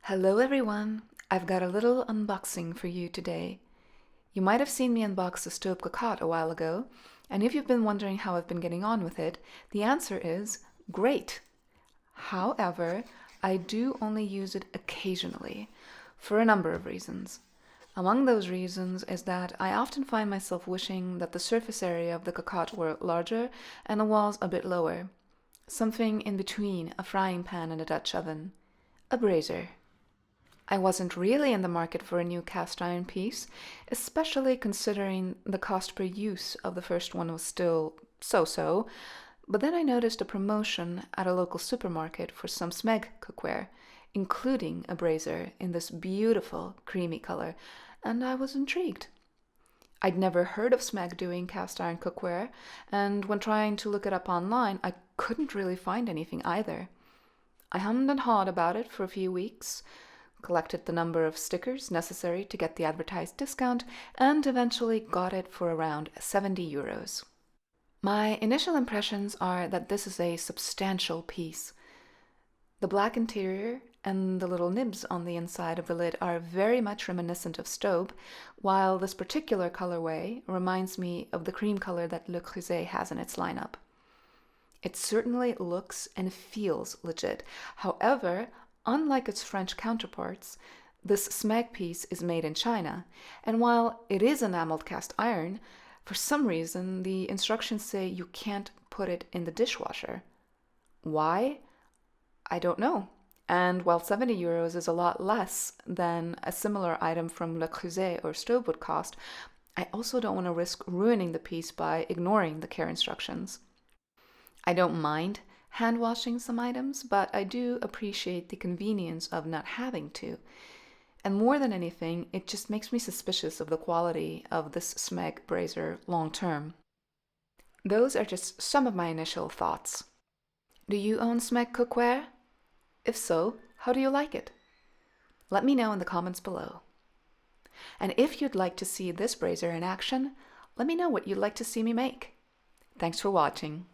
Hello everyone! I've got a little unboxing for you today. You might have seen me unbox the Staub cocotte a while ago, and if you've been wondering how I've been getting on with it, the answer is great. However, I do only use it occasionally, for a number of reasons. Among those reasons is that I often find myself wishing that the surface area of the cocotte were larger and the walls a bit lower. Something in between a frying pan and a Dutch oven. A braiser. I wasn't really in the market for a new cast iron piece, especially considering the cost per use of the first one was still so-so, but then I noticed a promotion at a local supermarket for some Smeg cookware, including a braiser in this beautiful creamy color, and I was intrigued. I'd never heard of Smeg doing cast iron cookware, and when trying to look it up online, I couldn't really find anything either. I hummed and hawed about it for a few weeks, collected the number of stickers necessary to get the advertised discount, and eventually got it for around 70 euros. My initial impressions are that this is a substantial piece. The black interior and the little nibs on the inside of the lid are very much reminiscent of Staub, while this particular colorway reminds me of the cream color that Le Creuset has in its lineup. It certainly looks and feels legit. However, unlike its French counterparts, this Smeg piece is made in China, and while it is enameled cast iron, for some reason the instructions say you can't put it in the dishwasher. Why? I don't know. And while 70 euros is a lot less than a similar item from Le Creuset or Staub would cost, I also don't want to risk ruining the piece by ignoring the care instructions. I don't mind hand washing some items, but I do appreciate the convenience of not having to. And more than anything, it just makes me suspicious of the quality of this Smeg Braiser long term. Those are just some of my initial thoughts. Do you own Smeg cookware? If so, how do you like it? Let me know in the comments below. And if you'd like to see this braiser in action, let me know what you'd like to see me make. Thanks for watching.